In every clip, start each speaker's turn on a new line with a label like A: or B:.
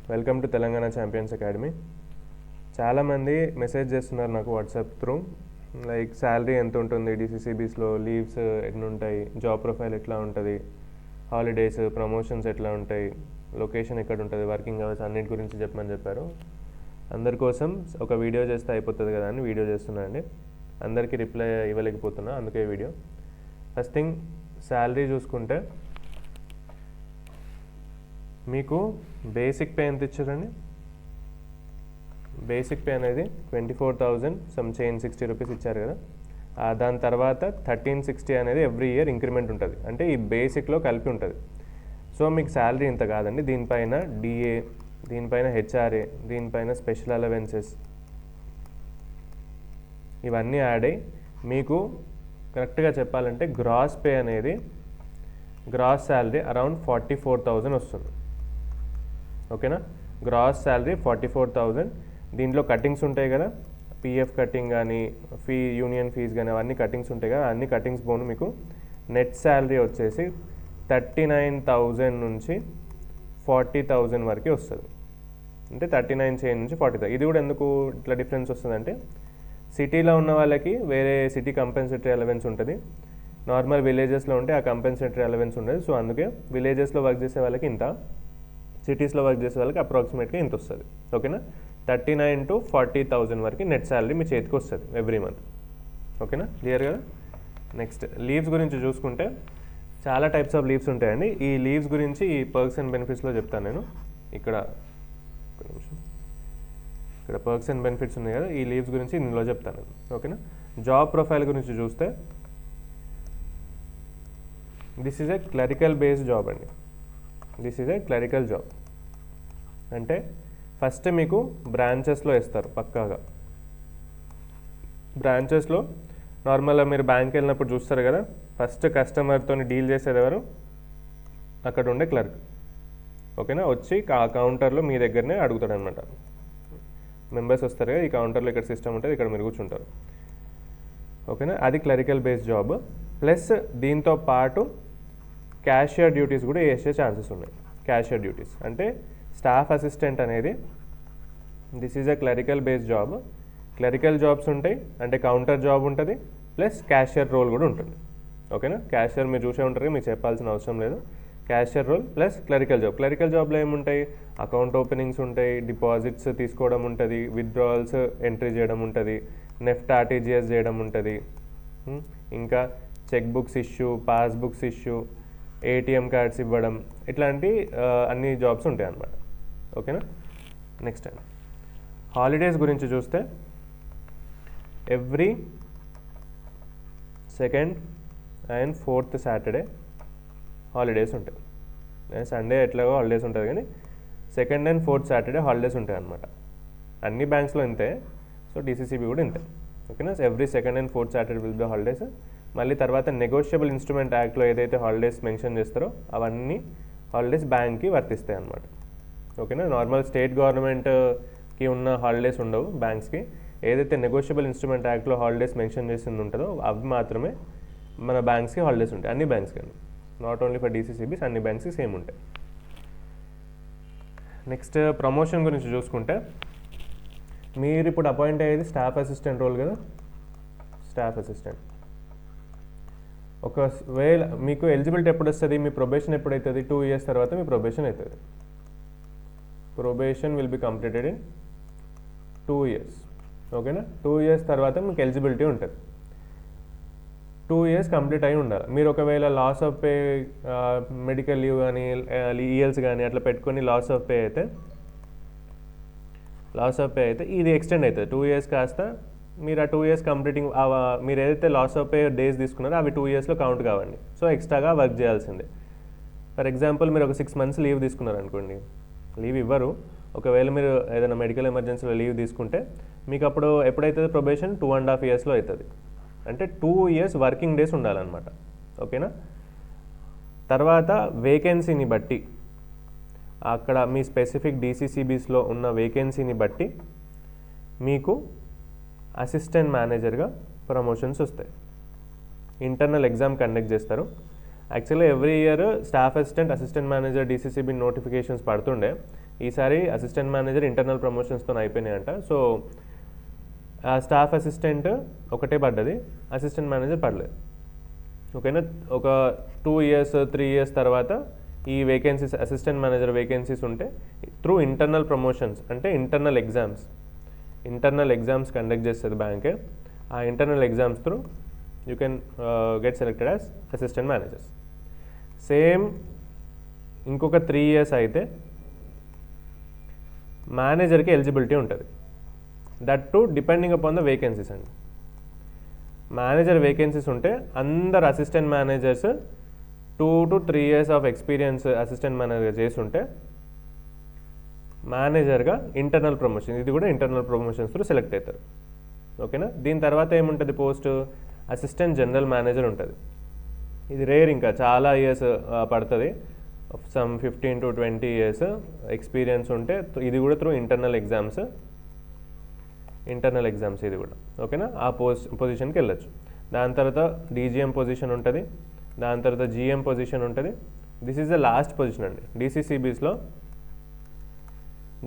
A: Welcome to Telangana champions academy. చాలామంది message చేస్తున్నారు నాకు వాట్సాప్ త్రూ, లైక్ శాలరీ ఎంత ఉంటుంది, డిసిసిబిస్లో లీవ్స్ ఎన్ని ఉంటాయి, జాబ్ ప్రొఫైల్ ఎట్లా ఉంటుంది, హాలిడేస్ ప్రమోషన్స్ ఎట్లా ఉంటాయి, లొకేషన్ ఎక్కడ ఉంటుంది, వర్కింగ్ అవర్స్ అన్నిటి గురించి చెప్పమని చెప్పారు. అందరి కోసం ఒక వీడియో చేస్తే అయిపోతుంది కదా అని వీడియో చేస్తున్నాను అండి. అందరికీ రిప్లై ఇవ్వలేకపోతున్నా, అందుకే వీడియో. ఫస్ట్ థింగ్, శాలరీ చూసుకుంటే మీకు బేసిక్ పే ఎంత ఇచ్చారండి? బేసిక్ పే అనేది 24,000 సమ్ చేంజ్ 60 రూపీస్ ఇచ్చారు కదా. దాని తర్వాత 1360 అనేది ఎవ్రీ ఇయర్ ఇంక్రిమెంట్ ఉంటుంది, అంటే ఈ బేసిక్లో కలిపి ఉంటుంది. సో మీకు శాలరీ ఇంత కాదండి. దీనిపైన డిఏ, దీనిపైన హెచ్ఆర్ఏ, దీనిపైన స్పెషల్ అలవెన్సెస్ ఇవన్నీ యాడ్ అయ్యి మీకు కరెక్ట్గా చెప్పాలంటే గ్రాస్ పే అనేది, గ్రాస్ శాలరీ అరౌండ్ 44,000 వస్తుంది. ఓకేనా? Gross salary 44,000. దీంట్లో కటింగ్స్ ఉంటాయి కదా, పిఎఫ్ కటింగ్ కానీ యూనియన్ ఫీజ్ కానీ అవన్నీ కటింగ్స్ ఉంటాయి కదా, అన్ని కటింగ్స్ పోను మీకు నెట్ శాలరీ వచ్చేసి 39,000 నుంచి 40,000 వరకు వస్తుంది. అంటే 39 చేంజ్ నుంచి 40,000. ఇది కూడా ఎందుకు ఇట్లా డిఫరెన్స్ వస్తుందంటే, సిటీలో ఉన్న వాళ్ళకి వేరే సిటీ కంపెన్సేటరీ అలవెన్స్ ఉంటుంది, నార్మల్ విలేజెస్లో ఉంటే ఆ కంపెన్సేటరీ అలవెన్స్ ఉండదు. సో అందుకే విలేజెస్లో వర్క్ చేసే వాళ్ళకి ఇంత, సిటీస్లో వర్క్ చేసే వాళ్ళకి అప్రాక్సిమేట్గా ఇంత వస్తుంది. ఓకేనా? 39 to 40,000 వరకు నెట్ శాలరీ మీ చేతికి వస్తుంది ఎవ్రీ మంత్. ఓకేనా? క్లియర్ కదా? నెక్స్ట్ లీవ్స్ గురించి చూసుకుంటే చాలా టైప్స్ ఆఫ్ లీవ్స్ ఉంటాయండి. ఈ లీవ్స్ గురించి ఈ పర్క్స్ అండ్ బెనిఫిట్స్లో చెప్తాను నేను. ఇక్కడ పర్క్స్ అండ్ బెనిఫిట్స్ ఉన్నాయి కదా, ఈ లీవ్స్ గురించి ఇందులో చెప్తాను. ఓకేనా? జాబ్ ప్రొఫైల్ గురించి చూస్తే this is a clerical based job అండి. This is a clerical job అంటే ఫస్ట్ మీకు బ్రాంచెస్లో ఇస్తారు. పక్కాగా బ్రాంచెస్లో నార్మల్గా మీరు బ్యాంక్ వెళ్ళినప్పుడు చూస్తారు కదా, ఫస్ట్ కస్టమర్తో డీల్ చేసేది ఎవరు? అక్కడ ఉండే క్లర్క్. ఓకేనా? వచ్చి ఆ కౌంటర్లో మీ దగ్గరనే అడుగుతాడు అనమాట. మెంబర్స్ వస్తారు కదా, ఈ కౌంటర్లో ఇక్కడ సిస్టమ్ ఉంటుంది, ఇక్కడ మీరు కూర్చుంటారు. ఓకేనా? అది క్లరికల్ బేస్డ్ జాబ్. ప్లస్ దీంతో పాటు క్యాషియర్ డ్యూటీస్ కూడా చేసే ఛాన్సెస్ ఉన్నాయి. క్యాషియర్ డ్యూటీస్ అంటే స్టాఫ్ అసిస్టెంట్ అనేది, this is a clerical based job. Clerical jobs ఉంటాయి, అంటే కౌంటర్ జాబ్ ఉంటుంది, ప్లస్ క్యాషియర్ రోల్ కూడా ఉంటుంది. ఓకేనా? క్యాషియర్ మీరు చూసే ఉంటారు, మీకు చెప్పాల్సిన అవసరం లేదు. Cashier role plus clerical job. Clerical జాబ్లో ఏముంటాయి? అకౌంట్ ఓపెనింగ్స్ ఉంటాయి, డిపాజిట్స్ తీసుకోవడం ఉంటుంది, విత్డ్రావల్స్ ఎంట్రీ చేయడం ఉంటుంది, నెఫ్ట్ ఆర్టీజీఎస్ చేయడం ఉంటుంది, ఇంకా cheque books issue, passbooks issue, ATM cards ఇవ్వడం, ఇట్లాంటి అన్ని జాబ్స్ ఉంటాయి అన్నమాట. ఓకేనా? నెక్స్ట్ అండి, హాలిడేస్ గురించి చూస్తే every second and fourth Saturday holidays ఉంటాయి. సండే ఎట్లాగో హాలిడేస్ ఉంటుంది, కానీ second and fourth Saturday holidays ఉంటాయి అన్నమాట. అన్ని బ్యాంక్స్లో ఇంతే, సో డిసిసిబి కూడా ఇంతే. ఓకేనా? Every second and fourth Saturday will be holidays. మళ్ళీ తర్వాత నెగోషియబుల్ ఇన్స్ట్రుమెంట్ యాక్ట్లో ఏదైతే హాలిడేస్ మెన్షన్ చేస్తారో అవన్నీ హాలిడేస్ బ్యాంక్కి వర్తిస్తాయి అన్నమాట. ఓకేనా? నార్మల్ స్టేట్ గవర్నమెంట్కి ఉన్న హాలిడేస్ ఉండవు బ్యాంక్స్కి. ఏదైతే నెగోషియబుల్ ఇన్స్ట్రుమెంట్ యాక్ట్లో హాలిడేస్ మెన్షన్ చేసింది ఉంటుందో అవి మాత్రమే మన బ్యాంక్స్కి హాలిడేస్ ఉంటాయి, అన్ని బ్యాంక్స్కి అండి, నాట్ ఓన్లీ ఫర్ డిసిసిబిస్, అన్ని బ్యాంక్స్కి సేమ్ ఉంటాయి. నెక్స్ట్ ప్రమోషన్ గురించి చూసుకుంటే, మీరు ఇప్పుడు అపాయింట్ అయ్యేది స్టాఫ్ అసిస్టెంట్ రోల్ కదా. స్టాఫ్ అసిస్టెంట్ ఒకవేళ మీకు ఎలిజిబిలిటీ ఎప్పుడు వస్తుంది? మీ ప్రొబేషన్ ఎప్పుడు అవుతుంది? 2 years తర్వాత మీ ప్రొబేషన్ అవుతుంది. Probation will be completed in 2 years. ఓకేనా? 2 years తర్వాత మీకు ఎలిజిబిలిటీ ఉంటుంది. 2 years కంప్లీట్ అయి ఉండాలి. మీరు ఒకవేళ loss of pay, medical leave కానీ ఈఎల్స్ కానీ అట్లా పెట్టుకొని లాస్ ఆఫ్ పే అయితే ఇది ఎక్స్టెండ్ అవుతుంది. 2 years కాస్త మీరు ఆ 2 years కంప్లీటింగ్, మీరు ఏదైతే లాస్ ఆఫ్ పే డేస్ తీసుకున్నారో అవి 2 yearsలో కౌంట్ కావండి. సో ఎక్స్ట్రాగా వర్క్ చేయాల్సిందే. ఫర్ ఎగ్జాంపుల్ మీరు ఒక 6 months లీవ్ తీసుకున్నారు అనుకోండి, లీవ్ ఇవ్వరు. ఒకవేళ మీరు ఏదైనా మెడికల్ ఎమర్జెన్సీలో లీవ్ తీసుకుంటే మీకు అప్పుడు ఎప్పుడైతుంది ప్రొబేషన్? 2.5 yearsలో అవుతుంది. అంటే 2 years వర్కింగ్ డేస్ ఉండాలన్నమాట. ఓకేనా? తర్వాత వేకెన్సీని బట్టి, అక్కడ మీ స్పెసిఫిక్ డిసిసిబిస్లో ఉన్న వేకెన్సీని బట్టి మీకు అసిస్టెంట్ మేనేజర్గా ప్రమోషన్స్ వస్తాయి. ఇంటర్నల్ ఎగ్జామ్ కండక్ట్ చేస్తారు. Actually every year staff assistant, assistant manager, DCCB notifications పడుతుండే. ఈసారి అసిస్టెంట్ మేనేజర్ ఇంటర్నల్ ప్రమోషన్స్తో అయిపోయినాయంట. సో స్టాఫ్ అసిస్టెంట్ ఒకటే పడ్డది, అసిస్టెంట్ మేనేజర్ పడలేదు. ఓకేనా, ఒక 2 years 3 years తర్వాత ఈ వేకెన్సీస్ అసిస్టెంట్ మేనేజర్ వేకెన్సీస్ ఉంటే త్రూ ఇంటర్నల్ ప్రమోషన్స్ అంటే ఇంటర్నల్ ఎగ్జామ్స్ కండక్ట్ చేస్తుంది బ్యాంకే. ఆ internal exams through you can get selected as assistant managers. Same ఇంకొక 3 years అయితే మేనేజర్కి ఎలిజిబిలిటీ ఉంటుంది. That to depending upon the vacancies అండి. మేనేజర్ వేకెన్సీస్ ఉంటే అందరు assistant managers 2 to 3 years of experience assistant manager చేసి ఉంటే మేనేజర్గా ఇంటర్నల్ ప్రమోషన్, ఇది కూడా ఇంటర్నల్ ప్రమోషన్స్ త్రూ సెలెక్ట్ అవుతారు. ఓకేనా, దీని తర్వాత ఏముంటుంది పోస్ట్ అసిస్టెంట్ జనరల్ మేనేజర్ ఉంటుంది. ఇది రేర్, ఇంకా చాలా ఇయర్స్ పడుతుంది, సమ్ 15 to 20 years ఎక్స్పీరియన్స్ ఉంటే ఇది కూడా త్రూ ఇంటర్నల్ ఎగ్జామ్స్ ఇది కూడా. ఓకేనా, ఆ పొజిషన్కి వెళ్ళచ్చు. దాని తర్వాత డీజీఎం పొజిషన్ ఉంటుంది, దాని తర్వాత జీఎం పొజిషన్ ఉంటుంది. This is the last position అండి. డీసీసీబీస్లో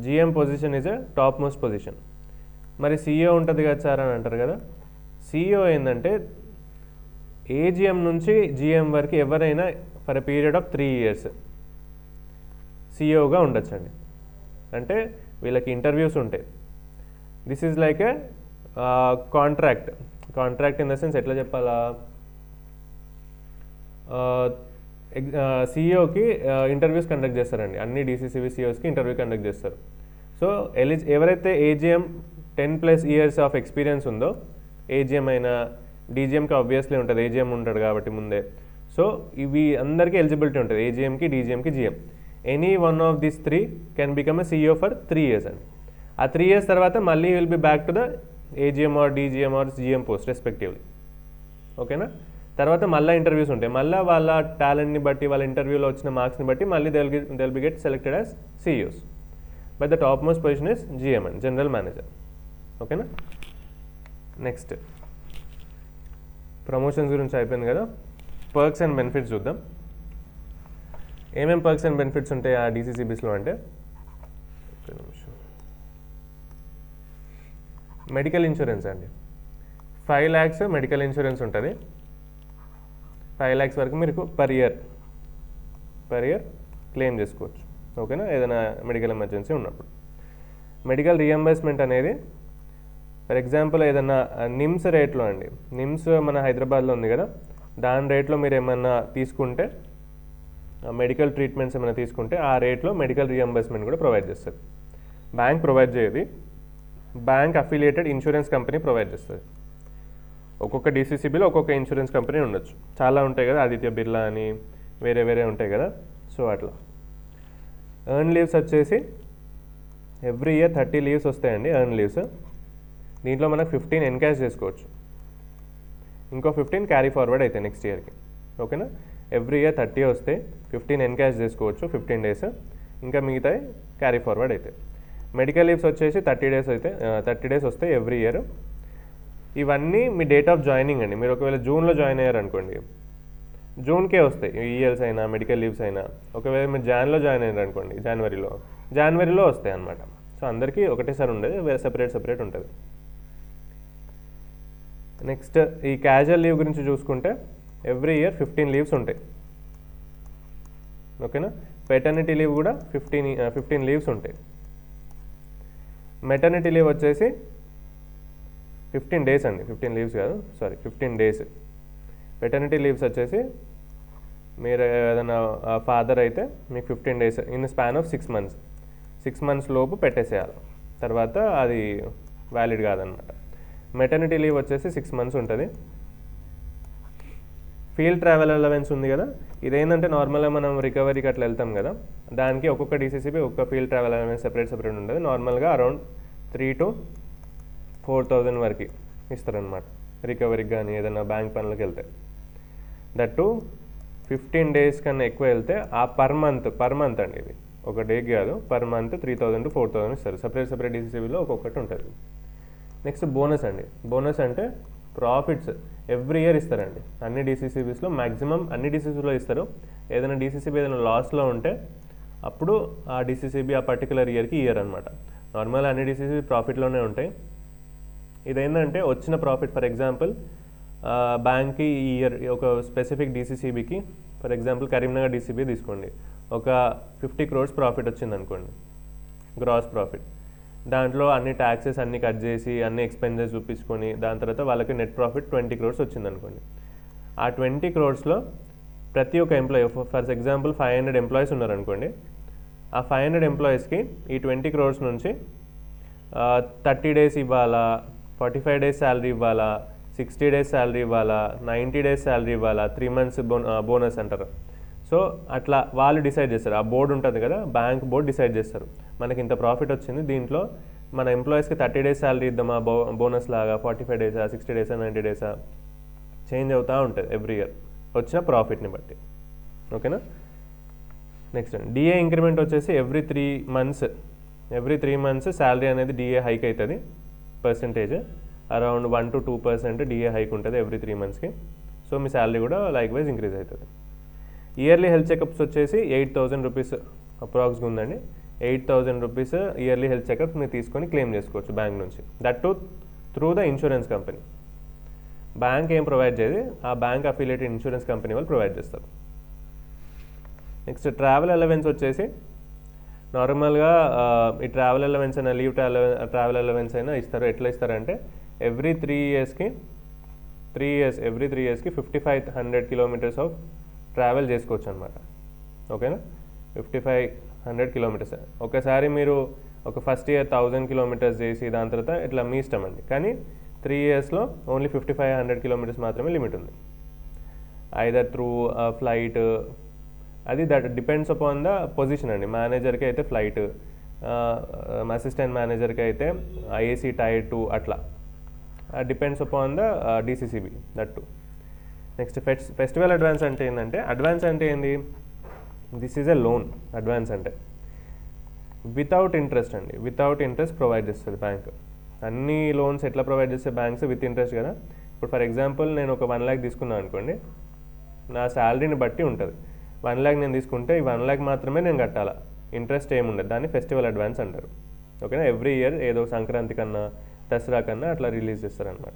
A: GM position is a top most position. మరి సీఈఓ ఉంటుంది కదా సార్ అని అంటారు కదా. సీఈఓ ఏంటంటే ఏజీఎం నుంచి జీఎం వరకు ఎవరైనా for a period of 3 years సీఈఓగా ఉండొచ్చండి. అంటే వీళ్ళకి ఇంటర్వ్యూస్ ఉంటాయి. This is like A contract in the sense ఎట్లా చెప్పాలా, సీఈఓకి ఇంటర్వ్యూస్ కండక్ట్ చేస్తారండి. అన్ని డీసీసీబీ సీఈఓస్కి ఇంటర్వ్యూ కండక్ట్ చేస్తారు. సో ఎవరైతే ఏజీఎం 10+ years ఆఫ్ ఎక్స్పీరియన్స్ ఉందో, ఏజీఎం అయినా డీజీఎంకి ఆబ్వియస్లీ ఉంటుంది, ఏజీఎం ఉంటాడు కాబట్టి ముందే. సో ఇవి అందరికీ ఎలిజిబిలిటీ ఉంటుంది, ఏజీఎంకి, డీజీఎంకి, GM. Any one of these 3 can become a CEO for 3 years అండి. ఆ 3 years తర్వాత మళ్ళీ will be back to the AGM or DGM or GM post respectively. ఓకేనా, తర్వాత మళ్ళీ ఇంటర్వ్యూస్ ఉంటాయి. మళ్ళీ వాళ్ళ టాలెంట్ని బట్టి, వాళ్ళ ఇంటర్వ్యూలో వచ్చిన మార్క్స్ని బట్టి మళ్ళీ they be get selected as CEOs. But the top most position is GM and general manager. ఓకేనా, నెక్స్ట్ ప్రమోషన్స్ గురించి అయిపోయింది కదా. పర్క్స్ అండ్ బెనిఫిట్స్ చూద్దాం. ఏమేమి పర్క్స్ అండ్ బెనిఫిట్స్ ఉంటాయి ఆ డీసీసీబీస్లో అంటే, మెడికల్ ఇన్సూరెన్స్ అండి. 5 lakhs మెడికల్ ఇన్సూరెన్స్ ఉంటుంది. 5 lakhs వరకు మీరు పర్ ఇయర్ క్లెయిమ్ చేసుకోవచ్చు. ఓకేనా, ఏదైనా మెడికల్ ఎమర్జెన్సీ ఉన్నప్పుడు. మెడికల్ రియంబర్స్మెంట్ అనేది ఫర్ ఎగ్జాంపుల్ ఏదైనా నిమ్స్ రేట్లో అండి, నిమ్స్ మన హైదరాబాద్లో ఉంది కదా, దాని రేట్లో మీరు ఏమన్నా తీసుకుంటే, మెడికల్ ట్రీట్మెంట్స్ ఏమైనా తీసుకుంటే ఆ రేట్లో మెడికల్ రియంబర్స్మెంట్ కూడా ప్రొవైడ్ చేస్తుంది. బ్యాంక్ ప్రొవైడ్ చేయదు, bank affiliated insurance company provide చేస్తుంది. ఒక్కొక్క డీసీసీబీలో ఒక్కొక్క ఇన్సూరెన్స్ కంపెనీ ఉండొచ్చు, చాలా ఉంటాయి కదా, ఆదిత్య బిర్లా అని వేరే ఉంటాయి కదా. సో అట్లా ఎర్న్ లీవ్స్ వచ్చేసి ఎవ్రీ ఇయర్ 30 leaves వస్తాయండి ఎర్న్ లీవ్స్. దీంట్లో మనకు 15 ఎన్కాష్ చేసుకోవచ్చు, ఇంకో 15 క్యారీ ఫార్వర్డ్ అవుతాయి నెక్స్ట్ ఇయర్కి. ఓకేనా, ఎవ్రీ ఇయర్ 30 వస్తే 15 ఎన్కాష్ చేసుకోవచ్చు 15 days, ఇంకా మిగతాయి క్యారీ ఫార్వర్డ్ అవుతాయి. మెడికల్ లీవ్స్ వచ్చేసి 30 days వస్తాయి ఎవ్రీ ఇయర్. ఇవన్నీ మీ డేట్ ఆఫ్ జాయినింగ్ అండి. మీరు ఒకవేళ జూన్లో జాయిన్ అయ్యారు అనుకోండి, జూన్కే వస్తాయి ఈఎల్స్ అయినా మెడికల్ లీవ్స్ అయినా. ఒకవేళ మీరు జాన్లో జాయిన్ అయ్యారు అనుకోండి, జనవరిలో వస్తాయి అన్నమాట. సో అందరికీ ఒకటేసారి ఉండేది, సెపరేట్ ఉంటుంది. నెక్స్ట్ ఈ క్యాజువల్ లీవ్ గురించి చూసుకుంటే ఎవ్రీ ఇయర్ 15 leaves ఉంటాయి. ఓకేనా, పెటర్నిటీ లీవ్ కూడా 15 leaves ఉంటాయి. మెటర్నిటీ లీవ్ వచ్చేసి 15 days అండి, 15 leaves కాదు, 15 days. పెటర్నిటీ లీవ్స్ వచ్చేసి మీరు ఏదైనా ఫాదర్ అయితే మీకు 15 days in span of 6 months లోపు పెట్టేసేయాలి, తర్వాత అది వ్యాలిడ్ కాదనమాట. మెటర్నిటీ లీవ్ వచ్చేసి 6 months ఉంటుంది. ఫీల్డ్ ట్రావెల్ అలవెన్స్ ఉంది కదా, ఇదేంటంటే నార్మల్గా మనం రికవరీకి అట్లా వెళ్తాం కదా, దానికి ఒక్కొక్క డీసీసీబీ ఒక్కొక్క ఫీల్డ్ ట్రావెల్ అలవెన్స్ సెపరేట్ ఉంటుంది. నార్మల్గా అరౌండ్ 3,000 to 4,000 వరకు ఇస్తారనమాట రికవరీకి కానీ ఏదైనా బ్యాంక్ పనులకు వెళ్తే. దట్ టు 15 days కన్నా ఎక్కువ వెళ్తే ఆ పర్ మంత్ అండి, ఇది ఒక డేకి కాదు, పర్ మంత్ 3,000 to 4,000 ఇస్తారు. సెపరేట్ డీసీసీబీలో ఒక్కొక్కటి ఉంటుంది. నెక్స్ట్ బోనస్ అండి. బోనస్ అంటే ప్రాఫిట్స్ ఎవ్రీ ఇయర్ ఇస్తారండి అన్ని డీసీసీబీస్లో. మ్యాక్సిమం అన్ని డీసీసీలో ఇస్తారు. ఏదైనా డీసీసీబీ ఏదైనా లాస్లో ఉంటే అప్పుడు ఆ డిసిసిబి ఆ పర్టికులర్ ఇయర్కి ఇయర్ అనమాట. నార్మల్ అన్ని డిసిసిబి ప్రాఫిట్లోనే ఉంటాయి. ఇదేంటంటే వచ్చిన ప్రాఫిట్, ఫర్ ఎగ్జాంపుల్ బ్యాంక్కి ఈ ఇయర్ ఒక స్పెసిఫిక్ డిసిసిబికి, ఫర్ ఎగ్జాంపుల్ కరీంనగర్ డిసిబి తీసుకోండి, ఒక 50 crores ప్రాఫిట్ వచ్చింది అనుకోండి, గ్రాస్ ప్రాఫిట్. దాంట్లో అన్ని ట్యాక్సెస్ అన్ని కట్ చేసి అన్ని ఎక్స్పెన్సెస్ చూపించుకొని దాని తర్వాత వాళ్ళకి నెట్ ప్రాఫిట్ 20 crores వచ్చింది అనుకోండి. ఆ 20 crores ప్రతి ఒక్క ఎంప్లాయీ, ఫర్ ఎగ్జాంపుల్ 500 ఎంప్లాయీస్ ఉన్నారనుకోండి, ఆ 500 ఎంప్లాయీస్కి ఈ 20 crores నుంచి 30 days ఇవ్వాలా, 45 days శాలరీ ఇవ్వాలా, 60 days శాలరీ ఇవ్వాలా, 90 days శాలరీ ఇవ్వాలా, 3 months బోనస్ అంటారు. సో అట్లా వాళ్ళు డిసైడ్ చేస్తారు. ఆ బోర్డు ఉంటుంది కదా, బ్యాంక్ బోర్డు డిసైడ్ చేస్తారు, మనకి ఇంత ప్రాఫిట్ వచ్చింది, దీంట్లో మన ఎంప్లాయీస్కి 30 days శాలరీ ఇద్దామా బోనస్ లాగా, 45 days, 60 days, 90 days చేంజ్ అవుతూ ఉంటుంది ఎవ్రీ ఇయర్ వచ్చిన ప్రాఫిట్ని బట్టి. ఓకేనా. నెక్స్ట్ డిఏ ఇంక్రిమెంట్ వచ్చేసి ఎవ్రీ 3 months శాలరీ అనేది డిఏ హైక్ అవుతుంది. Percentage around 1 to 2% DA hike ఉంటుంది ఎవ్రీ 3 monthsకి. సో మీ శాలరీ కూడా లైక్ వైజ్ ఇంక్రీజ్ అవుతుంది. ఇయర్లీ హెల్త్ చెకప్స్ వచ్చేసి 8,000 rupees అప్రాక్స్గా ఉందండి. 8,000 rupees ఇయర్లీ హెల్త్ చెకప్ మీరు తీసుకొని క్లెయిమ్ చేసుకోవచ్చు బ్యాంక్ నుంచి. That to through the insurance company. Bank ఏం ప్రొవైడ్ చేయదు, ఆ బ్యాంక్ అఫిలియేటెడ్ ఇన్సూరెన్స్ కంపెనీ వాళ్ళు ప్రొవైడ్ చేస్తారు. నెక్స్ట్ ట్రావెల్ అలవెన్స్ వచ్చేసి నార్మల్గా ఈ ట్రావెల్ అలవెన్స్ అయినా లీవ్ ట్రావెల్ అలవెన్స్ అయినా ఇస్తారు. ఎట్లా ఇస్తారంటే ఎవ్రీ 3 yearsకి 5,500 kilometers ఆఫ్ ట్రావెల్ చేసుకోవచ్చు అనమాట. ఓకేనా. 5,500 kilometers. ఒకసారి మీరు ఒక ఫస్ట్ ఇయర్ 1,000 kilometers చేసి దాని తర్వాత ఇట్లా మీ ఇష్టం అండి. కానీ 3 yearsలో ఓన్లీ 5,500 kilometers మాత్రమే లిమిట్ ఉంది. ఐదర్ త్రూ ఫ్లైట్, అది that depends upon the position అండి. మేనేజర్కి అయితే ఫ్లైట్, అసిస్టెంట్ మేనేజర్కి అయితే ఐఏసీ టైర్ 2 అట్లా depends upon the DCCB that to. Next festival advance అంటే ఏంటంటే, అడ్వాన్స్ అంటే ఏంది, this is a loan. Advance అంటే వితౌట్ ఇంట్రెస్ట్ అండి, వితౌట్ ఇంట్రెస్ట్ ప్రొవైడ్ చేస్తుంది బ్యాంక్. అన్ని లోన్స్ ఎట్లా ప్రొవైడ్ చేస్తే బ్యాంక్స్ విత్ ఇంట్రెస్ట్ కదా. ఇప్పుడు ఫర్ ఎగ్జాంపుల్ నేను ఒక 1 lakh తీసుకున్నాను అనుకోండి, నా శాలరీని బట్టి ఉంటుంది. 1 lakh నేను తీసుకుంటే ఈ 1 lakh మాత్రమే నేను కట్టాలా, ఇంట్రెస్ట్ ఏముండదు. దాన్ని ఫెస్టివల్ అడ్వాన్స్ అంటారు. ఓకేనా. ఎవ్రీ ఇయర్ ఏదో సంక్రాంతి కన్నా దసరా కన్నా అట్లా రిలీజ్ చేస్తారనమాట.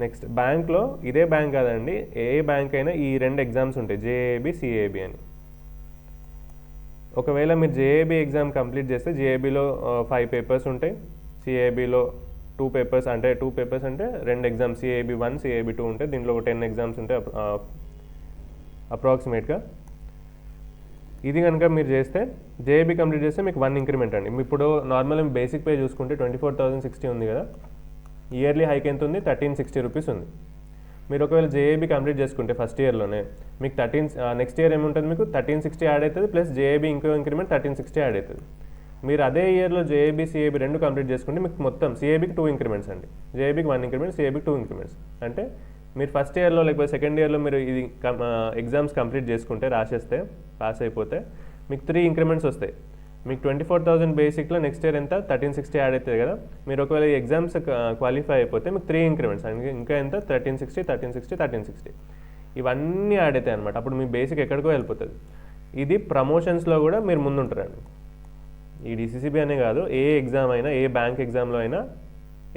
A: నెక్స్ట్ బ్యాంక్లో, ఇదే బ్యాంక్ కాదండి, ఏ బ్యాంక్ అయినా ఈ 2 ఎగ్జామ్స్ ఉంటాయి, జేఏబి, సిఏబి అని. ఒకవేళ మీరు జేఏబి ఎగ్జామ్ కంప్లీట్ చేస్తే జేఏబిలో 5 papers ఉంటాయి, సిఏబిలో 2 papers, అంటే 2 papers అంటే 2 exams, సిఏబి 1, సిఏబి 2 ఉంటాయి. దీంట్లో 10 exams ఉంటాయి అప్రాక్సిమేట్గా. ఇది కనుక మీరు చేస్తే జేఏబి కంప్లీట్ చేస్తే మీకు 1 ఇంక్రిమెంట్ అండి. ఇప్పుడు నార్మల్ బేసిక్ పే చూసుకుంటే 24,060 ఉంది కదా, ఇయర్లీ హైక్ ఎంత ఉంది, 1,360 rupees ఉంది. మీరు ఒకవేళ జేఏబి కంప్లీట్ చేసుకుంటే ఫస్ట్ ఇయర్లోనే మీకు నెక్స్ట్ ఇయర్ ఏముంటుంది, మీకు 1,360 యాడ్ అవుతుంది, ప్లస్ జేఏబి ఇంకో ఇంక్రిమెంట్ 1,360 యాడ్ అవుతుంది. మీరు అదే ఇయర్లో జేఏబి, సిఏబి 2 కంప్లీట్ చేసుకుంటే మీకు మొత్తం సిఏబికి 2 ఇంక్రిమెంట్స్ అండి, జేఏబికి 1 ఇంక్రిమెంట్, సిఏబికి 2 ఇంక్రిమెంట్స్. అంటే మీరు ఫస్ట్ ఇయర్లో లేకపోతే సెకండ్ ఇయర్లో మీరు ఇది ఎగ్జామ్స్ కంప్లీట్ చేసుకుంటే, రాసేస్తే, పాస్ అయిపోతే మీకు 3 ఇంక్రిమెంట్స్ వస్తాయి. మీకు 24,000 బేసిక్లో నెక్స్ట్ ఇయర్ ఎంత, 1,360 యాడ్ అవుతుంది కదా. మీరు ఒకవేళ ఈ ఎగ్జామ్స్ క్వాలిఫై అయిపోతే మీకు 3 ఇంక్రిమెంట్స్, ఇంకా ఎంత, 1,360, 1,360, 1,360 ఇవన్నీ యాడ్ అవుతాయి అనమాట. అప్పుడు మీ బేసిక్ ఎక్కడికో వెళ్ళిపోతుంది. ఇది ప్రమోషన్స్లో కూడా మీరు ముందుంటారండి. ఈ డిసిసిబి అనే కాదు, ఏ ఎగ్జామ్ అయినా, ఏ బ్యాంక్ ఎగ్జామ్లో అయినా,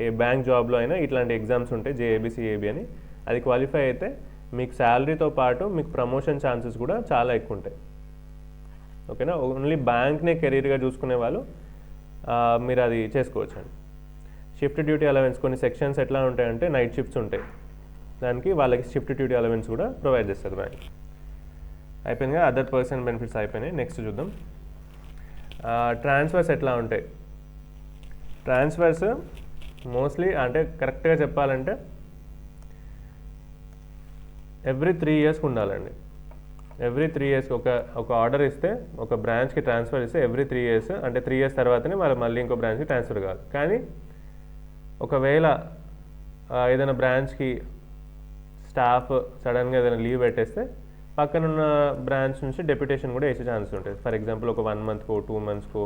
A: ఏ బ్యాంక్ జాబ్లో అయినా ఇట్లాంటి ఎగ్జామ్స్ ఉంటాయి, జేఏబి, సిఏబి అని. అది క్వాలిఫై అయితే మీకు శాలరీతో పాటు మీకు ప్రమోషన్ ఛాన్సెస్ కూడా చాలా ఎక్కువ ఉంటాయి. ఓకేనా. ఓన్లీ బ్యాంక్నే కెరీర్గా చూసుకునే వాళ్ళు మీరు అది చేసుకోవచ్చు అండి. షిఫ్ట్ డ్యూటీ అలవెన్స్ కొన్ని సెక్షన్స్ ఎట్లా ఉంటాయంటే, నైట్ షిఫ్ట్స్ ఉంటాయి, దానికి వాళ్ళకి షిఫ్ట్ డ్యూటీ అలవెన్స్ కూడా ప్రొవైడ్ చేస్తారు బ్యాంక్. అయిపోయిందిగా, అదర్ పర్సన్ బెనిఫిట్స్ అయిపోయినాయి. నెక్స్ట్ చూద్దాం ట్రాన్స్ఫర్స్ ఎట్లా ఉంటాయి. ట్రాన్స్ఫర్స్ మోస్ట్లీ అంటే కరెక్ట్గా చెప్పాలంటే ఎవ్రీ 3 yearsకి ఉండాలండి. ఎవ్రీ 3 yearsకి ఒక ఆర్డర్ ఇస్తే, ఒక బ్రాంచ్కి ట్రాన్స్ఫర్ ఇస్తే ఎవ్రీ 3 years, అంటే 3 years తర్వాతనే వాళ్ళు మళ్ళీ ఇంకో బ్రాంచ్కి ట్రాన్స్ఫర్ కావాలి. కానీ ఒకవేళ ఏదైనా బ్రాంచ్కి స్టాఫ్ సడన్గా ఏదైనా లీవ్ పెట్టేస్తే పక్కనున్న బ్రాంచ్ నుంచి డెప్యుటేషన్ కూడా వేసే ఛాన్సెస్ ఉంటాయి. ఫర్ ఎగ్జాంపుల్ ఒక 1 monthకో 2 monthskో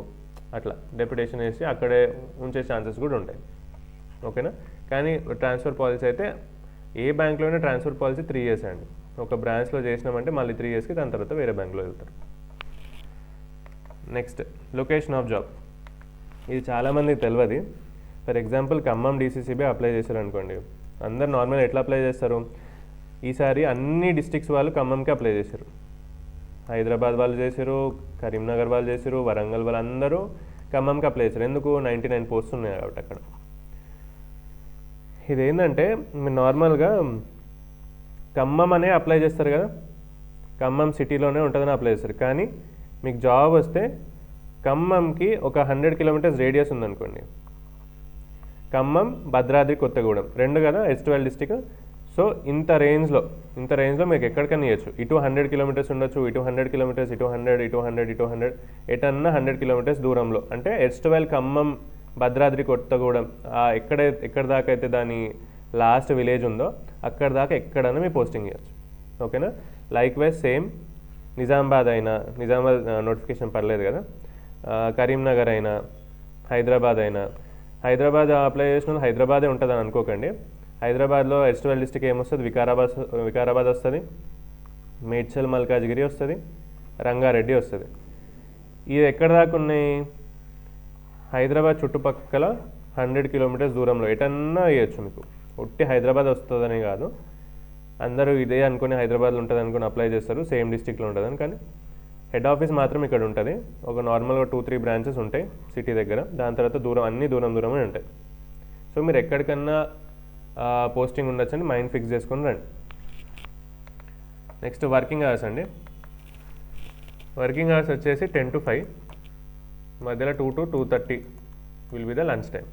A: అట్లా డెప్యుటేషన్ వేసి అక్కడే ఉంచే ఛాన్సెస్ కూడా ఉంటాయి. ఓకేనా. కానీ ట్రాన్స్ఫర్ పాలసీ అయితే ఏ బ్యాంక్లోనే ట్రాన్స్ఫర్ పాలసీ 3 years అండి. ఒక బ్రాంచ్లో చేసినామంటే మళ్ళీ 3 yearsకి దాని తర్వాత వేరే బ్యాంక్లో వెళ్తారు. Next location of job. ఇది చాలామందికి తెలియదు. For example Khammam DCCB apply చేశారు అనుకోండి, అందరు నార్మల్ ఎట్లా అప్లై చేస్తారు, ఈసారి అన్ని డిస్ట్రిక్ట్స్ వాళ్ళు ఖమ్మంకి అప్లై చేశారు. హైదరాబాద్ వాళ్ళు చేశారు, కరీంనగర్ వాళ్ళు చేశారు, వరంగల్ వాళ్ళు అందరూ ఖమ్మంకి అప్లై చేశారు. ఎందుకు? 99 పోస్టులు ఉన్నాయి కాబట్టి అక్కడ. ఇదేంటంటే మీరు నార్మల్గా ఖమ్మం అనే అప్లై చేస్తారు కదా, ఖమ్మం సిటీలోనే ఉంటుందని అప్లై చేస్తారు. కానీ మీకు జాబ్ వస్తే ఖమ్మంకి ఒక 100 కిలోమీటర్స్ రేడియస్ ఉందనుకోండి, ఖమ్మం, భద్రాద్రి, కొత్తగూడెం 2 కదా ఎస్12 డిస్టిక్. సో ఇంత రేంజ్లో మీకు ఎక్కడికైనా ఇవ్వచ్చు. ఇటు 100 కిలోమీటర్స్ ఉండొచ్చు, ఇటు 100 కిలోమీటర్స్, ఇటు 100, ఇటు 100, ఇటు 100, ఎటన్నా 100 కిలోమీటర్స్ దూరంలో. అంటే ఎస్12 ఖమ్మం, భద్రాద్రి, కొత్తగూడెం ఎక్కడ దాకా అయితే దాని లాస్ట్ విలేజ్ ఉందో అక్కడ దాకా ఎక్కడైనా మీ పోస్టింగ్ ఇవ్వచ్చు. ఓకేనా? లైక్ వైజ్ సేమ్ నిజామాబాద్ అయినా, నిజామాబాద్ నోటిఫికేషన్ పర్లేదు కదా, కరీంనగర్ అయినా, హైదరాబాద్ అప్లై చేసిన హైదరాబాదే ఉంటుందని అనుకోకండి. హైదరాబాద్లో ఎస్12 డిస్టిక్ ఏమొస్తుంది, వికారాబాద్ వస్తుంది, మేడ్చల్ మల్కాజ్గిరి వస్తుంది, రంగారెడ్డి వస్తుంది. ఇది ఎక్కడ దాకా ఉన్నాయి? హైదరాబాద్ చుట్టుపక్కల 100 కిలోమీటర్స్ దూరంలో ఎటన్నా వేయచ్చు. మీకు ఒట్టి హైదరాబాద్ వస్తుందని కాదు, అందరూ ఇదే అనుకుని హైదరాబాద్లో ఉంటుంది అనుకుని అప్లై చేస్తారు, సేమ్ డిస్టిక్లో ఉంటుందని. కానీ హెడ్ ఆఫీస్ మాత్రం ఇక్కడ ఉంటుంది. ఒక నార్మల్గా 2-3 బ్రాంచెస్ ఉంటాయి సిటీ దగ్గర. దాని తర్వాత అన్నీ దూరమే ఉంటాయి. సో మీరు ఎక్కడికన్నా పోస్టింగ్ ఉండొచ్చండి, మైండ్ ఫిక్స్ చేసుకొని రండి. నెక్స్ట్ వర్కింగ్ అవర్స్ అండి. వర్కింగ్ అవర్స్ వచ్చేసి 10 to 5, మధ్యలో 2 to 2:30 will be the lunch time.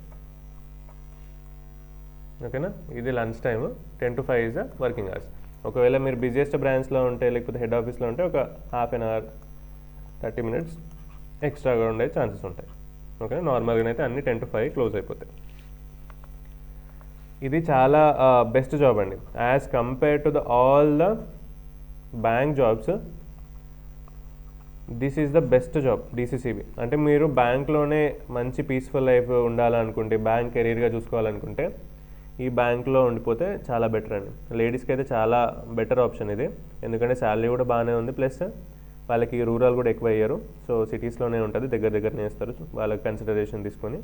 A: ఓకేనా? ఇది lunch time. 10 to 5 is the working hours. ఒకవేళ మీరు బిజియెస్ట్ బ్రాంచ్లో ఉంటే, లేకపోతే హెడ్ ఆఫీస్లో ఉంటే ఒక ½ an hour 30 minutes ఎక్స్ట్రాగా ఉండే ఛాన్సెస్ ఉంటాయి. ఓకే, నార్మల్గా అయితే అన్ని 10 to 5 క్లోజ్ అయిపోతాయి. ఇది చాలా బెస్ట్ జాబ్ అండి as compare to all the bank jobs. This is the best job DCCB. అంటే మీరు బ్యాంక్లోనే మంచి పీస్ఫుల్ లైఫ్ ఉండాలనుకుంటే, బ్యాంక్ కెరీర్గా చూసుకోవాలనుకుంటే ఈ బ్యాంక్లో ఉండిపోతే చాలా బెటర్ అండి. లేడీస్కి అయితే చాలా బెటర్ ఆప్షన్ ఇది, ఎందుకంటే శాలరీ కూడా బాగానే ఉంది, ప్లస్ వాళ్ళకి రూరల్ కూడా ఎక్కువ అయ్యారు. సో సిటీస్లోనే ఉంటుంది, దగ్గరనే వేస్తారు వాళ్ళకి కన్సిడరేషన్ తీసుకొని.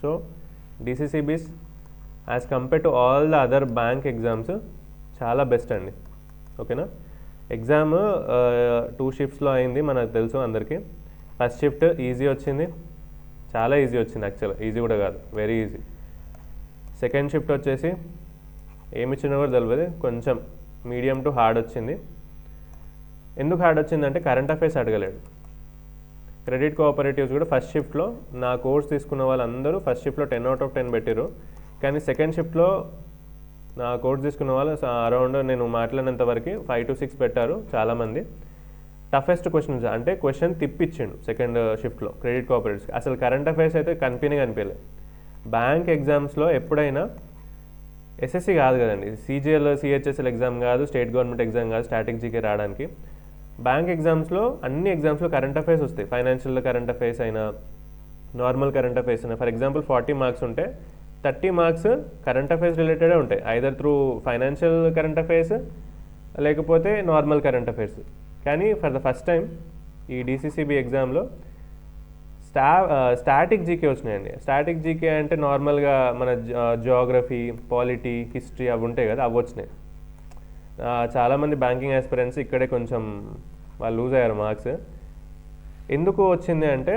A: So DCCBs as compare to all the other bank exams చాలా బెస్ట్ అండి. ఓకేనా? ఎగ్జామ్ 2 షిఫ్ట్స్లో అయింది, మనకు తెలుసు అందరికీ. ఫస్ట్ షిఫ్ట్ ఈజీ వచ్చింది, చాలా ఈజీ వచ్చింది. యాక్చువల్గా ఈజీ కూడా కాదు, వెరీ ఈజీ. సెకండ్ షిఫ్ట్ వచ్చేసి ఏమి ఇచ్చినా కూడా తెలియదు, కొంచెం మీడియం టు హార్డ్ వచ్చింది. ఎందుకు హార్డ్ వచ్చిందంటే కరెంట్ అఫైర్స్ అడగలేడు. క్రెడిట్ కోఆపరేటివ్స్ కూడా ఫస్ట్ షిఫ్ట్లో నా కోర్స్ తీసుకున్న వాళ్ళందరూ ఫస్ట్ షిఫ్ట్లో 10 out of 10 పెట్టారు. కానీ సెకండ్ షిఫ్ట్లో నా కోర్స్ తీసుకున్న వాళ్ళు అరౌండ్ నేను మాట్లాడినంత వరకు 5 to 6 పెట్టారు చాలామంది. టఫెస్ట్ క్వశ్చన్స్ అంటే క్వశ్చన్ తిప్పిచ్చిండు సెకండ్ షిఫ్ట్లో క్రెడిట్ కోఆపరేటివ్స్కి. అసలు కరెంట్ అఫైర్స్ అయితే కనిపించలేదు. బ్యాంక్ ఎగ్జామ్స్లో ఎప్పుడైనా ఎస్ఎస్సి కాదు కదండి, సిజిఎల్ సిహెచ్ఎస్ఎల్ ఎగ్జామ్ కాదు, స్టేట్ గవర్నమెంట్ ఎగ్జామ్ కాదు స్టాటిక్ జీకే రావడానికి. బ్యాంక్ ఎగ్జామ్స్లో అన్ని ఎగ్జామ్స్లో కరెంట్ అఫైర్స్ వస్తాయి. ఫైనాన్షియల్ కరెంట్ అఫైర్స్ అయినా, నార్మల్ కరెంట్ అఫైర్స్ అయినా. ఫర్ ఎగ్జాంపుల్ 40 మార్క్స్ ఉంటే 30 మార్క్స్ కరెంట్ అఫైర్స్ రిలేటెడే ఉంటాయి, either through financial current affairs లేకపోతే నార్మల్ కరెంట్ అఫైర్స్. కానీ ఫర్ ద ఫస్ట్ టైం ఈ డీసీసీబీ ఎగ్జామ్లో స్టాటిక్ జీకే వచ్చినాయండి. స్టాటిక్ జీకే అంటే నార్మల్గా మన జియోగ్రఫీ, పాలిటీ, హిస్టరీ అవి ఉంటాయి కదా, అవి వచ్చినాయి. చాలామంది బ్యాంకింగ్ ఆస్పిరెంట్స్ ఇక్కడే కొంచెం వాళ్ళు లూజ్ అయ్యారు మార్క్స్. ఎందుకు వచ్చింది అంటే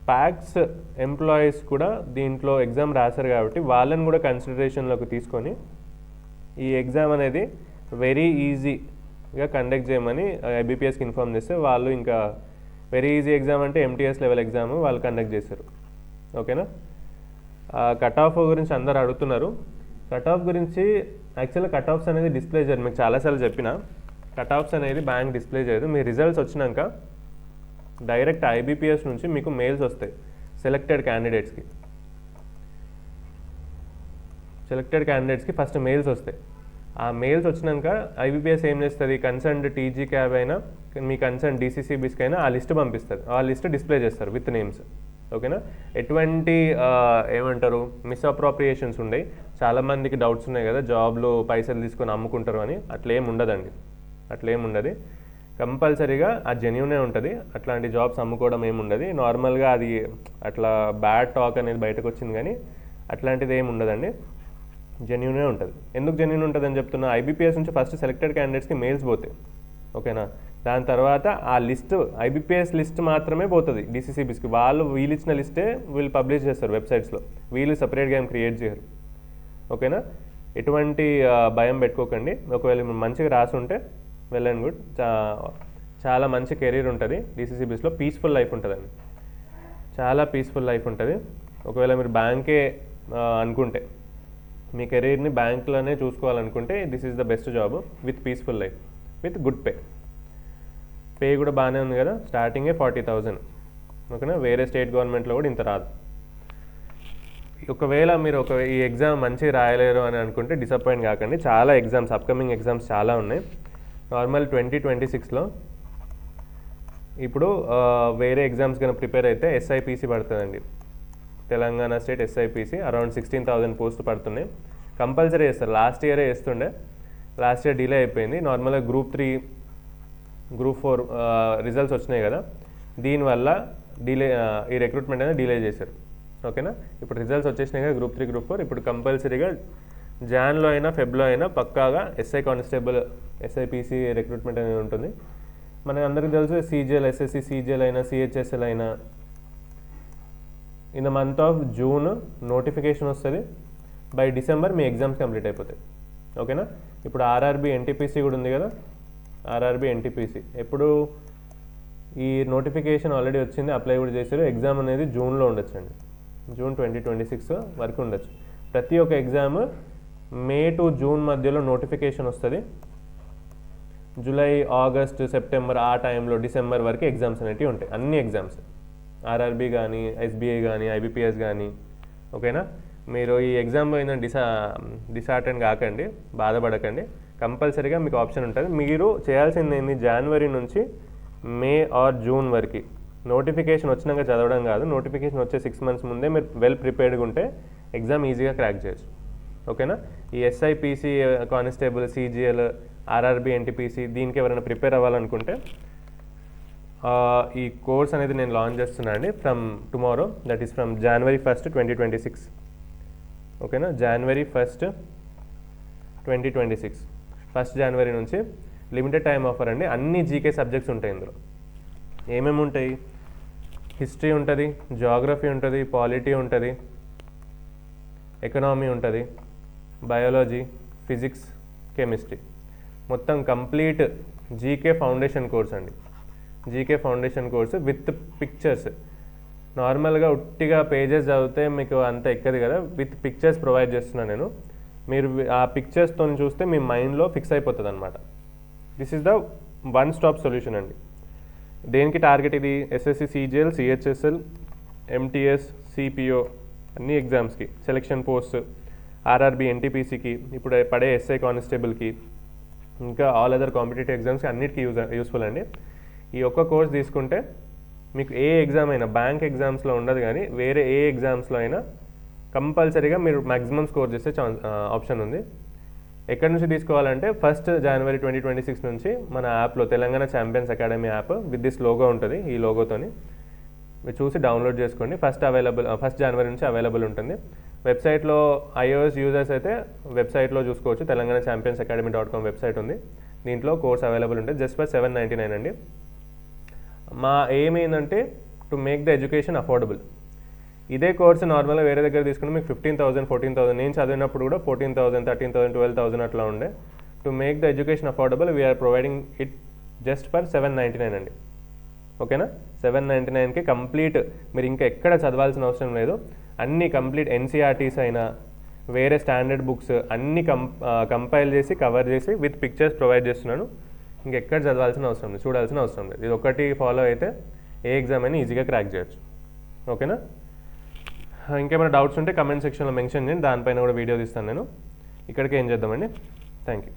A: ప్యాక్స్ ఎంప్లాయీస్ కూడా దీంట్లో ఎగ్జామ్ రాశారు కాబట్టి వాళ్ళని కూడా కన్సిడరేషన్లోకి తీసుకొని ఈ ఎగ్జామ్ అనేది వెరీ ఈజీగా కండక్ట్ చేయమని ఐబీపీఎస్కి ఇన్ఫార్మ్ చేస్తే వాళ్ళు ఇంకా వెరీ ఈజీ ఎగ్జామ్ అంటే ఎంటీఎస్ లెవెల్ ఎగ్జామ్ వాళ్ళు కండక్ట్ చేశారు. ఓకేనా? కట్ ఆఫ్ గురించి అందరు అడుగుతున్నారు. కట్ ఆఫ్ గురించి యాక్చువల్గా కట్ ఆఫ్స్ అనేది డిస్ప్లే చేయరు, మీకు చాలాసార్లు చెప్పిన కట్ ఆఫ్స్ అనేది బ్యాంక్ డిస్ప్లే చేయదు. మీ రిజల్ట్స్ వచ్చినాక డైరెక్ట్ ఐబీపీఎస్ నుంచి మీకు మెయిల్స్ వస్తాయి సెలెక్టెడ్ క్యాండిడేట్స్కి ఫస్ట్ మెయిల్స్ వస్తాయి. ఆ మెయిల్స్ వచ్చినాక ఐబీపీఎస్ ఏం చేస్తుంది, కన్సర్న్డ్ టీజీ క్యాబ్ అయినా మీ కన్సర్న్ డీసీసీబీస్కి అయినా ఆ లిస్ట్ పంపిస్తుంది. ఆ లిస్ట్ డిస్ప్లే చేస్తారు విత్ నేమ్స్. ఓకేనా? ఎటువంటి ఏమంటారు మిస్అప్రోప్రియేషన్స్ ఉన్నాయి. చాలామందికి డౌట్స్ ఉన్నాయి కదా, జాబ్లో పైసలు తీసుకొని అమ్ముకుంటారు అని. అట్లేం ఉండదండి, అట్లేం ఉండదు. కంపల్సరీగా ఆ జెన్యూనే ఉంటుంది, అట్లాంటి జాబ్స్ అమ్ముకోవడం ఏమి ఉండదు. నార్మల్గా అది అట్లా బ్యాడ్ టాక్ అనేది బయటకు వచ్చింది, కానీ అట్లాంటిది ఏమి ఉండదండి, జెన్యూనే ఉంటుంది. ఎందుకు జెన్యూన్ ఉంటుంది అని చెప్తున్నా, ఐబీపీఎస్ నుంచి ఫస్ట్ సెలెక్టెడ్ క్యాండిడేట్స్కి మెయిల్స్ పోతాయి, ఓకేనా. దాని తర్వాత ఆ లిస్ట్ ఐబీపీఎస్ లిస్ట్ మాత్రమే పోతుంది డీసీసీబీస్కి. వీళ్ళు ఇచ్చిన లిస్టే వీళ్ళు పబ్లిష్ చేస్తారు వెబ్సైట్స్లో, వీళ్ళు సపరేట్గా ఏం క్రియేట్ చేయరు, ఓకేనా. ఎటువంటి భయం పెట్టుకోకండి. ఒకవేళ మీరు మంచిగా రాసి ఉంటే వెల్ అండ్ గుడ్, చాలా మంచి కెరీర్ ఉంటుంది డీసీసీబీస్లో, పీస్ఫుల్ లైఫ్ ఉంటుందండి, చాలా పీస్ఫుల్ లైఫ్ ఉంటుంది. ఒకవేళ మీరు బ్యాంకే అనుకుంటే, మీ కెరీర్ని బ్యాంక్లోనే చూసుకోవాలనుకుంటే this is the best job with peaceful life, with good pay కూడా బాగానే ఉంది కదా, స్టార్టింగే 40,000, ఓకేనా. వేరే స్టేట్ గవర్నమెంట్లో కూడా ఇంత రాదు. ఒకవేళ మీరు ఈ ఎగ్జామ్ మంచిగా రాయలేరు అని అనుకుంటే డిసప్పాయింట్ కాకండి, చాలా ఎగ్జామ్స్, అప్కమింగ్ ఎగ్జామ్స్ చాలా ఉన్నాయి. నార్మల్ 2026లో ఇప్పుడు వేరే ఎగ్జామ్స్ కన్నా ప్రిపేర్ అయితే ఎస్ఐపిసి పడుతుందండి, Telangana state SIPC around 16,000 post పడుతున్నాయి. కంపల్సరీ చేస్తారు, లాస్ట్ ఇయరే వేస్తుండే, లాస్ట్ ఇయర్ డిలే అయిపోయింది. నార్మల్గా గ్రూప్ 3 గ్రూప్ 4 రిజల్ట్స్ వచ్చినాయి కదా, దీనివల్ల ఈ రిక్రూట్మెంట్ అనేది డిలే చేశారు, ఓకేనా. ఇప్పుడు రిజల్ట్స్ వచ్చేసినాయి కదా గ్రూప్ 3 గ్రూప్ 4, ఇప్పుడు కంపల్సరీగా జాన్లో అయినా ఫెబ్లో అయినా పక్కాగా ఎస్ఐ కానిస్టేబుల్ ఎస్ఐపిసి రిక్రూట్మెంట్ అనేది ఉంటుంది. మనకు అందరికీ తెలుసు సీజీఎల్ ఎస్ఎస్సి సీజీఎల్ అయినా సిహెచ్ఎస్ఎల్ అయినా in the month of June notification వస్తుంది, బై డిసెంబర్ మీ ఎగ్జామ్స్ కంప్లీట్ అయిపోతాయి, ఓకేనా. ఇప్పుడు ఆర్ఆర్బీ ఎన్టీపీసీ కూడా ఉంది కదా, ఆర్ఆర్బీ ఎన్టీపీసీ ఎప్పుడు ఈ నోటిఫికేషన్ ఆల్రెడీ వచ్చింది, అప్లై కూడా చేశారు. ఎగ్జామ్ అనేది జూన్లో ఉండొచ్చండి, జూన్ 2026 వరకు ఉండొచ్చు. ప్రతి ఒక్క ఎగ్జామ్ మే టు జూన్ మధ్యలో నోటిఫికేషన్ వస్తుంది, జూలై ఆగస్ట్ సెప్టెంబర్ ఆ టైంలో డిసెంబర్ వరకు ఎగ్జామ్స్ అనేవి ఉంటాయి, అన్ని ఎగ్జామ్స్, ఆర్ఆర్బీ కానీ ఎస్బీఐ కానీ ఐబీపీఎస్ కానీ, ఓకేనా. మీరు ఈ ఎగ్జామ్లో అయినా డిసార్టెంట్ కాకండి, బాధపడకండి, కంపల్సరీగా మీకు ఆప్షన్ ఉంటుంది. మీరు చేయాల్సింది ఏంది, జనవరి నుంచి మే ఆర్ జూన్ వరకు నోటిఫికేషన్ వచ్చినాక చదవడం కాదు, నోటిఫికేషన్ వచ్చే 6 months ముందే మీరు వెల్ ప్రిపేర్డ్గా ఉంటే ఎగ్జామ్ ఈజీగా క్రాక్ చేయొచ్చు, ఓకేనా. ఈ SIPC constable CGL RRB NTPC దీనికి ఎవరైనా ప్రిపేర్ అవ్వాలనుకుంటే ఈ కోర్స్ అనేది నేను లాంచ్ చేస్తున్నాను అండి from tomorrow, that is from January 1st, 2026, ఓకేనా. January 1st, 2026, 1st January నుంచి లిమిటెడ్ టైం ఆఫర్ అండి. అన్ని జీకే సబ్జెక్ట్స్ ఉంటాయి ఇందులో. ఏమేమి ఉంటాయి, హిస్టరీ ఉంటుంది, జాగ్రఫీ ఉంటుంది, పాలిటీ ఉంటుంది, ఎకనామీ ఉంటుంది, బయాలజీ, ఫిజిక్స్, కెమిస్ట్రీ, మొత్తం కంప్లీట్ జీకే ఫౌండేషన్ కోర్స్ అండి. GK foundation course with pictures. నార్మల్గా ఉట్టిగా పేజెస్ చదివితే మీకు అంత ఎక్కదు కదా, విత్ పిక్చర్స్ ప్రొవైడ్ చేస్తున్నాను నేను. మీరు ఆ పిక్చర్స్తో చూస్తే మీ మైండ్లో ఫిక్స్ అయిపోతుంది అనమాట. This is the one stop solution అండి. దేనికి టార్గెట్ ఇది, SSC CGL CHSL MTS CPO అన్ని ఎగ్జామ్స్కి, సెలక్షన్ పోస్ట్ ఆర్ఆర్బీ ఎన్టీపీసీకి, ఇప్పుడు పడే ఎస్ఐ కానిస్టేబుల్కి, ఇంకా ఆల్ అదర్ కాంపిటేటివ్ ఎగ్జామ్స్కి అన్నిటికీ యూస్ఫుల్ అండి. ఈ ఒక్క కోర్స్ తీసుకుంటే మీకు ఏ ఎగ్జామ్ అయినా, బ్యాంక్ ఎగ్జామ్స్లో ఉండదు కానీ వేరే ఏ ఎగ్జామ్స్లో అయినా కంపల్సరీగా మీరు మ్యాక్సిమం స్కోర్ చేసే ఆప్షన్ ఉంది. ఎక్కడి నుంచి తీసుకోవాలంటే 1st January 2026 నుంచి మన యాప్లో Telangana champions academy app with this logo ఉంటుంది, ఈ లోగోతోని మీరు చూసి డౌన్లోడ్ చేసుకోండి. 1st January నుంచి అవైలబుల్ ఉంటుంది. వెబ్సైట్లో iOS యూజర్స్ అయితే వెబ్సైట్లో చూసుకోవచ్చు, తెలంగాణ ఛాంపియన్స్ అకాడమీ.com వెబ్సైట్ ఉంది, దీంట్లో కోర్స్ అవైలబుల్ ఉంటుంది జస్ట్ ఫర్ 799 అండి. మా ఎయిమ్ ఏంటంటే to make the education affordable. ఇదే కోర్సు నార్మల్గా వేరే దగ్గర తీసుకుంటే మీకు 15,000 14,000, నేను చదివినప్పుడు కూడా 14,000 13,000 12,000 అట్లా ఉండే. To make the education affordable we're providing it just for 799 అండి, ఓకేనా. 799కి కంప్లీట్ మీరు ఇంకా ఎక్కడ చదవాల్సిన అవసరం లేదు. అన్ని కంప్లీట్ ఎన్సీఆర్టీస్ అయినా వేరే స్టాండర్డ్ బుక్స్ అన్నీ కంపైల్ చేసి కవర్ చేసి విత్ పిక్చర్స్ ప్రొవైడ్ చేస్తున్నాను. ఇంకెక్కడ చదవాల్సిన అవసరం లేదు, చూడాల్సిన అవసరం లేదు. ఇది ఒకటి ఫాలో అయితే ఏ ఎగ్జామ్ అయినా ఈజీగా క్రాక్ చేయొచ్చు, ఓకేనా. ఇంకేమైనా డౌట్స్ ఉంటే కమెంట్ సెక్షన్లో మెన్షన్ చేయండి, దానిపైన కూడా వీడియో తీస్తాను నేను. ఇక్కడికి ఏం చేద్దామండి. Thank you.